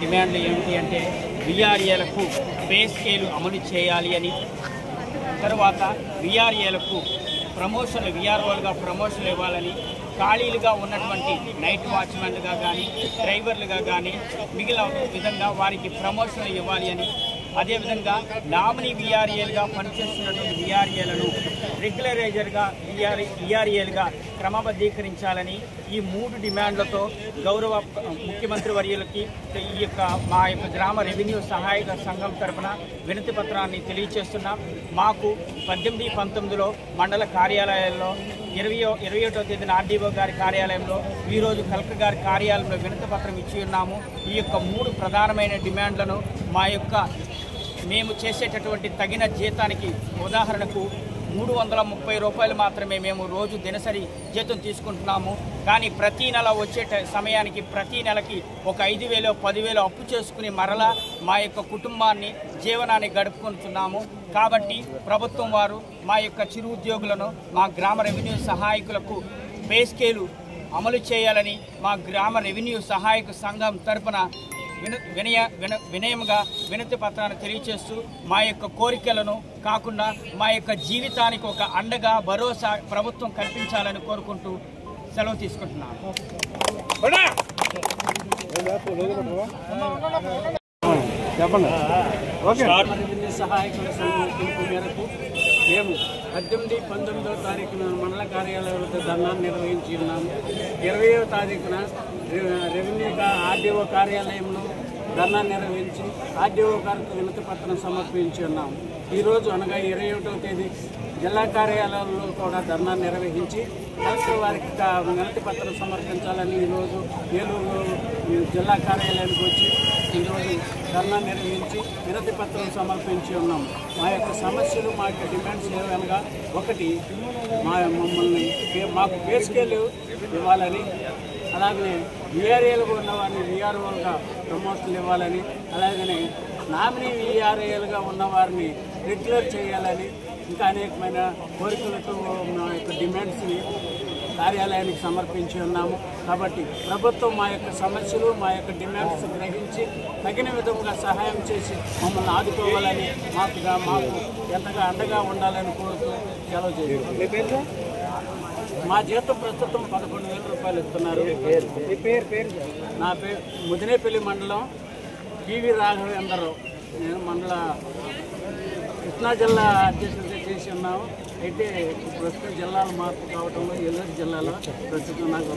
డిమాండ్లు ఏమిటి అంటే విఆర్ఏలకు పే స్కేల్ అమలు చేయాలి అని, తర్వాత విఆర్ఏలకు ప్రమోషన్లు విఆర్ఓలుగా ప్రమోషన్లు ఇవ్వాలని, ఖాళీలుగా ఉన్నటువంటి నైట్ వాచ్మెన్లుగా కానీ డ్రైవర్లుగా కానీ మిగిలిన విధంగా వారికి ప్రమోషన్లు ఇవ్వాలి అని, అదేవిధంగా నామినీ విఆర్ఏలుగా పనిచేస్తున్నటువంటి విఆర్ఏలను రెగ్యులరైజర్గా విఆర్ఏలుగా క్రమబద్ధీకరించాలని ఈ 3 డిమాండ్లతో గౌరవ ముఖ్యమంత్రి వర్యులకి మా యొక్క గ్రామ రెవెన్యూ సహాయక సంఘం తరఫున వినతి పత్రాన్ని తెలియజేస్తున్నాం. మాకు 18, 19లో మండల కార్యాలయాల్లో 21వ తేదీన ఆర్డీఓ గారి కార్యాలయంలో, ఈరోజు కలెక్టర్ గారి కార్యాలయంలో వినతి పత్రం ఇచ్చి ఉన్నాము. ఈ యొక్క 3 ప్రధానమైన డిమాండ్లను మేము చేసేటటువంటి తగిన జీతానికి, ఉదాహరణకు 330 రూపాయలు మాత్రమే మేము రోజు దినసరి జీతం తీసుకుంటున్నాము. కానీ ప్రతీ నెల వచ్చే సమయానికి ప్రతీ నెలకి ఒక 5,000, 10,000 అప్పు చేసుకుని మరలా మా యొక్క కుటుంబాన్ని జీవనాన్ని గడుపుకుంటున్నాము. కాబట్టి ప్రభుత్వం వారు మా యొక్క చిరు ఉద్యోగులను, మా గ్రామ రెవెన్యూ సహాయకులకు పే స్కేలు అమలు చేయాలని మా గ్రామ రెవెన్యూ సహాయక సంఘం తరపున వినయంగా వినతి పత్రాన్ని తెలియజేస్తూ మా యొక్క కోరికలను కాకుండా మా యొక్క జీవితానికి ఒక అండగా భరోసా ప్రభుత్వం కల్పించాలని కోరుకుంటూ సెలవు తీసుకుంటున్నాను. రెవెన్యూ సహాయకుల సంఘం పిలుపు మేరకు మేము 18, 19వ తారీఖున మండల కార్యాలయం వద్ద ధర్నాన్ని నిర్వహించి ఉన్నాము. 20వ తారీఖున రెవెన్యూ ఆర్డీఓ కార్యాలయంలో ధర్నా నిర్వహించి ఆర్డీఓ గారికి వినతి పత్రం సమర్పించి ఉన్నాము. ఈరోజు అనగా 21వ తేదీ జిల్లా కార్యాలయంలో కూడా ధర్నా నిర్వహించి కలెక్టర్ వారికి వినతి పత్రం సమర్పించాలని ఈరోజు ఏలూరు జిల్లా కార్యాలయానికి వచ్చి ఈరోజు ధర్నా నిర్వహించి వినతి పత్రం సమర్పించి ఉన్నాము. మా యొక్క సమస్యలు, మా యొక్క డిమాండ్స్ ఏవనగా, ఒకటి మాకు పే స్కేల్ ఇవ్వాలని, అలాగనే విఆర్ఏలుగా ఉన్నవారిని విఆర్ఓలుగా ప్రమోషన్లు ఇవ్వాలని, అలాగనే నామినీ విఆర్ఏలుగా ఉన్నవారిని రెగ్యులర్ చేయాలని, ఇంకా అనేకమైన కోరికలతో మా యొక్క డిమాండ్స్ని కార్యాలయానికి సమర్పించి ఉన్నాము. కాబట్టి ప్రభుత్వం మా యొక్క సమస్యలు, మా యొక్క డిమాండ్స్ గ్రహించి తగిన విధంగా సహాయం చేసి మమ్మల్ని ఆదుకోవాలని, మాకు ఎంతగా అండగా ఉండాలని కోరుతూ సెలవు చేయాలి. మా జీతం ప్రస్తుతం 11,000 రూపాయలు ఇస్తున్నారు. నా పేరు ముదినేపల్లి మండలం పివి రాఘవేంద్రరావు. నేను మండల కృష్ణా జిల్లా అధ్యక్షుడిగా చేసి ఉన్నాము. అయితే ప్రస్తుతం జిల్లాల మార్పు కావడంలో ఏలూరు జిల్లాలో ప్రస్తుతం నాకు